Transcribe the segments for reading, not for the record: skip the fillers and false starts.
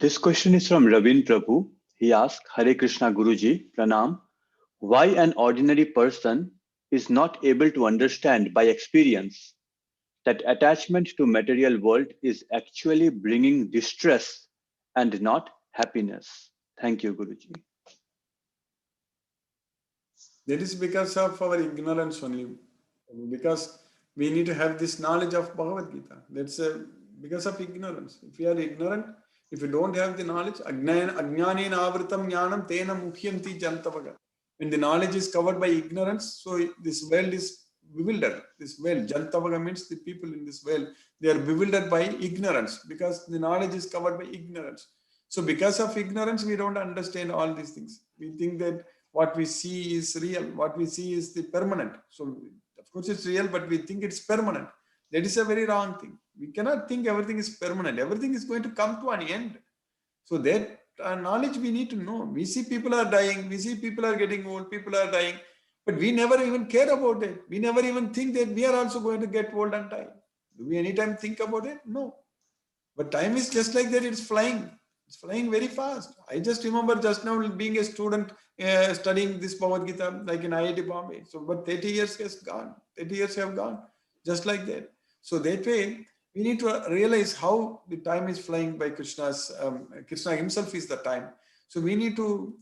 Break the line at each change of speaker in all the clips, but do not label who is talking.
This question is from Ravin Prabhu. He asks, Hare Krishna Guruji, Pranam. Why an ordinary person is not able to understand by experience that attachment to material world is actually bringing distress and not happiness? Thank you, Guruji.
That is because of our ignorance only. Because we need to have this knowledge of Bhagavad Gita. That's because of ignorance. If we are ignorant, if we don't have the knowledge, ajnanena avritam jnanam tena muhyanti jantavaga. When the knowledge is covered by ignorance, so this world is bewildered. This world, jantavaga means the people in this world, they are bewildered by ignorance because the knowledge is covered by ignorance. So because of ignorance, we don't understand all these things. We think that what we see is real, what we see is the permanent. So of course it's real, but we think it's permanent. That is a very wrong thing. We cannot think everything is permanent. Everything is going to come to an end. So that knowledge we need to know. We see people are dying, we see people are getting old, people are dying, but we never even care about it. We never even think that we are also going to get old and die. Do we anytime think about it? No. But time is just like that, it's flying. It's flying very fast. I just remember just now being a student studying this Bhagavad Gita like in IIT Bombay. So, but 30 years has gone. 30 years have gone just like that. So that way, we need to realize how the time is flying by Krishna's, Krishna himself is the time. So we need to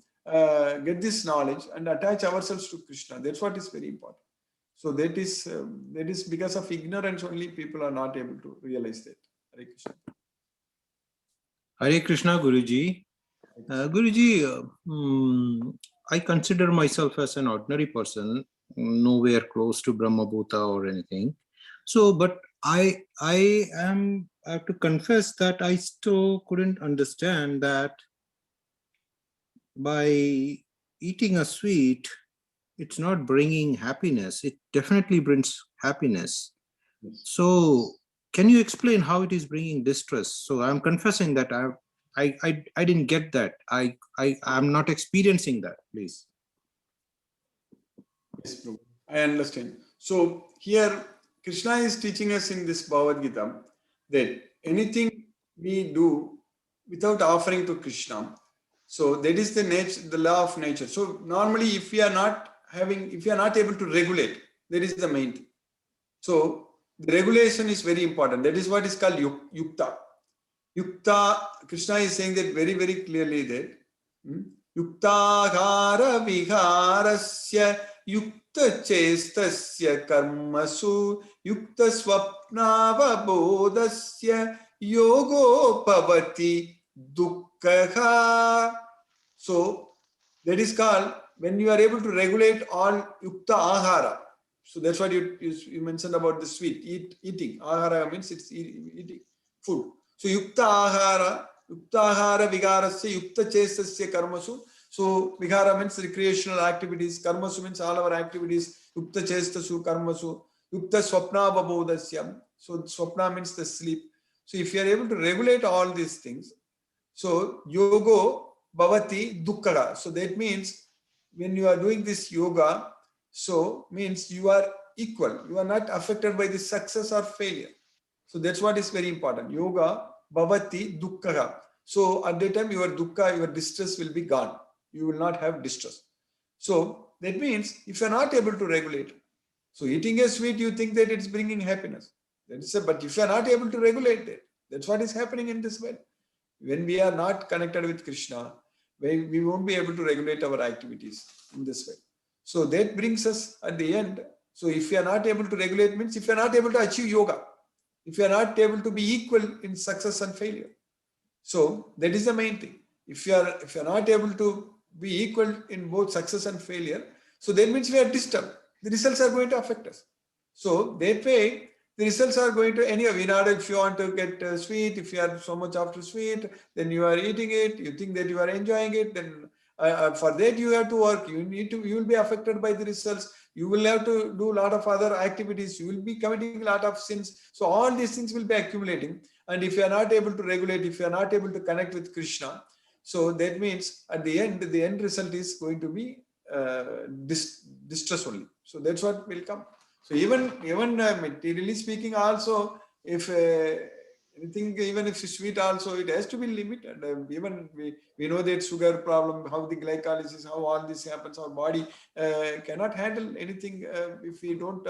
get this knowledge and attach ourselves to Krishna. That's what is very important. So that is because of ignorance only people are not able to realize that. Hare Krishna.
Hare Krishna, Guruji. Guruji, I consider myself as an ordinary person, nowhere close to Brahma Bhuta or anything. So, but I have to confess that I still couldn't understand that by eating a sweet, it's not bringing happiness. It definitely brings happiness. Yes. So, can you explain how it is bringing distress? So I'm confessing that I didn't get that. I'm not experiencing that, please.
Yes, Prabhu. I understand. So here Krishna is teaching us in this Bhagavad Gita that anything we do without offering to Krishna, so that is the nature, the law of nature. So normally if we are not able to regulate, that is the main thing. So the regulation is very important. That is what is called yukta. Yukta, Krishna is saying that very, very clearly that yuktagara viharasya yukta chestasya karmasu yukta swapnava bodhasya yogo pavati dukkha. So that is called when you are able to regulate all yukta ahara. So that's what you mentioned about the sweet, eating. Ahara means it's eating food. So yukta ahara vigarasya yukta chestasya karmasu. So vigara means recreational activities, karmasu means all our activities, yukta chestasu karmasu, yukta swapna babodasya. So swapna means the sleep. So if you are able to regulate all these things, so yogo bhavati dukkha. So that means when you are doing this yoga, so means you are equal. You are not affected by the success or failure. So that's what is very important. Yoga bhavati dukkha. So at that time your dukkha, your distress will be gone. You will not have distress. So that means if you are not able to regulate, so eating a sweet, you think that it's bringing happiness. That is but if you are not able to regulate it, that's what is happening in this world. When we are not connected with Krishna, we won't be able to regulate our activities in this way. So that brings us at the end. So if you are not able to regulate means if you are not able to achieve yoga, if you are not able to be equal in success and failure. So that is the main thing. If you are not able to be equal in both success and failure, so that means we are disturbed. The results are going to affect us. So that way, the results are going to anyway. If you want to get sweet, if you are so much after sweet, then you are eating it. You think that you are enjoying it. Then for that you have to work. You will be affected by the results. You will have to do a lot of other activities. You will be committing a lot of sins. So all these things will be accumulating. And if you are not able to regulate, if you are not able to connect with Krishna, so that means at the end result is going to be distress only. So that's what will come. So even materially speaking, also if Anything, even if it's sweet also, it has to be limited. Even we know that sugar problem, how the glycolysis, how all this happens, our body cannot handle anything if we don't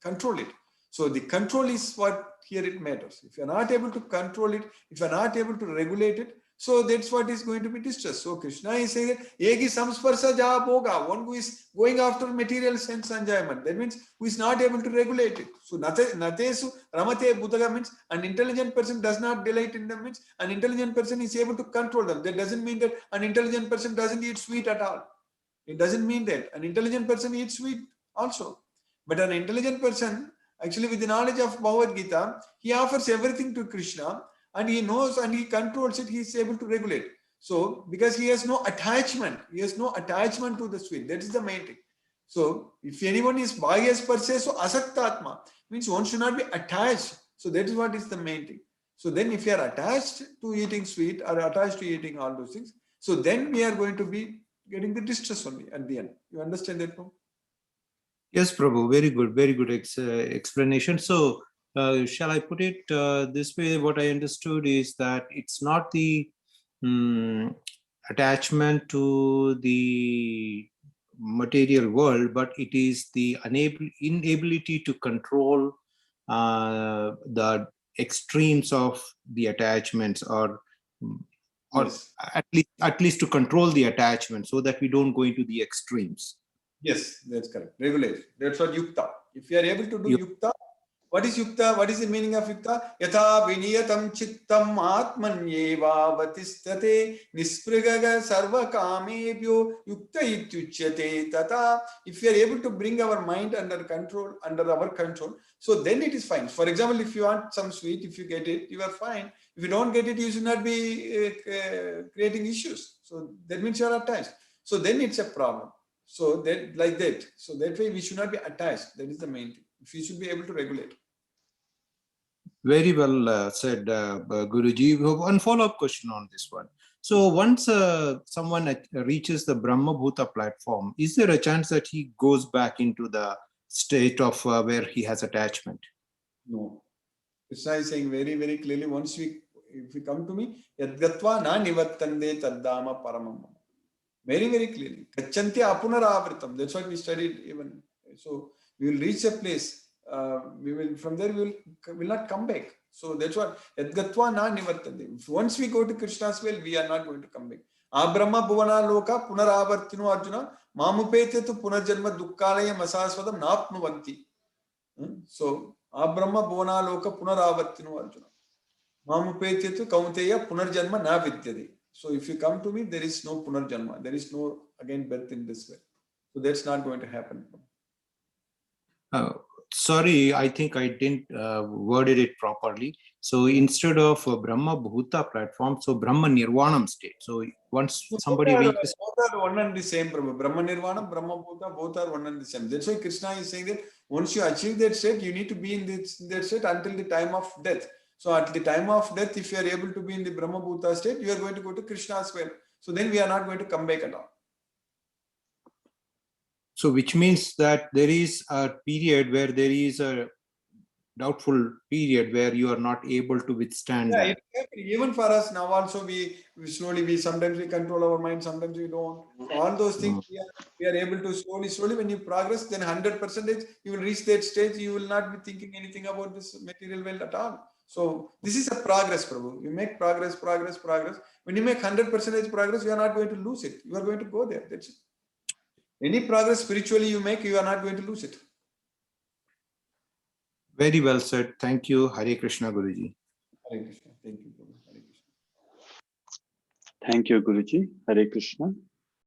control it. So the control is what here it matters. If you're not able to control it, if you're not able to regulate it, so that's what is going to be distress. So Krishna is saying that Egi samsparsa ja bhoga, one who is going after material sense enjoyment. That means who is not able to regulate it. So natesu ramate bhutaga means an intelligent person does not delight in them, means an intelligent person is able to control them. That doesn't mean that an intelligent person doesn't eat sweet at all. It doesn't mean that. An intelligent person eats sweet also. But an intelligent person, actually with the knowledge of Bhagavad Gita, he offers everything to Krishna and he knows and he controls it, he is able to regulate. So, because he has no attachment to the sweet. That is the main thing. So, if anyone is biased per se, so asaktatma means one should not be attached. So, that is what is the main thing. So, then if you are attached to eating sweet or attached to eating all those things, so then we are going to be getting the distress only at the end. You understand that, Prabhu?
Yes, Prabhu, very good explanation. So, shall I put it this way? What I understood is that it's not the attachment to the material world, but it is the inability to control the extremes of the attachments, or
Yes.
at least to control the attachment so that we don't go into the extremes.
Yes, that's correct. Regulate. That's what yukta. If you are able to do yukta, what is yukta? What is the meaning of yukta? Yatha viniyatam chittam atmanyeva vatistate nisprigaga sarva kamebhyo yukta ityuchyate tata. If you are able to bring our mind under our control, so then it is fine. For example, if you want some sweet, if you get it, you are fine. If you don't get it, you should not be creating issues. So that means you are attached. So then it's a problem. So that like that. So that way we should not be attached. That is the main thing. We should be able to regulate.
Very well said, Guruji. We have one follow-up question on this one. So once someone reaches the Brahma Bhuta platform, is there a chance that he goes back into the state of where he has attachment?
No. Krishna is saying very, very clearly, if we come to me, yadgatva na nivattande taddama paramam. Very, very clearly. Gachanti apunaraavritam. That's what we studied even. So we will reach a place. From there we will not come back. So that's what yadgatva na nivattande. Once we go to Krishna's well, we are not going to come back. Abrahma bhuvana loka punaravartinu arjuna mamupete tu punarjanma dukkalaya masaswadam napnuvanti. So Abrahma bhuvana loka punaravartinu arjuna mamupete tu kaunteya punarjanma na vidyade. So if you come to me, there is no punarjanma. There is no again birth in this way. So that's not going to happen.
Sorry, I think I didn't worded it properly. So instead of Brahma Bhuta platform, so Brahma Nirvanam state. So once somebody reaches,
both are one and the same. Brahma Nirvanam, Brahma Bhuta, both are one and the same. That's why Krishna is saying that once you achieve that state, you need to be in that state until the time of death. So at the time of death, if you are able to be in the Brahma Bhuta state, you are going to go to Krishna's well. So then we are not going to come back at all.
so which means that there is a period where there is a doubtful period where you are not able to withstand that.
Even for us now also, we slowly, sometimes we control our mind, sometimes we don't. So all those things we are able to slowly when you progress, then 100% you will reach that stage. You will not be thinking anything about this material world at all. So this is a progress, Prabhu. You make progress. When you make 100% progress, you are not going to lose it. You are going to go there. That's it. Any progress spiritually you make, you are not going to lose it.
Very well said. Thank you, Hare Krishna, Guruji.
Hare Krishna. Thank you, Prabhu. Hare Krishna.
Thank you, Guruji. Hare Krishna.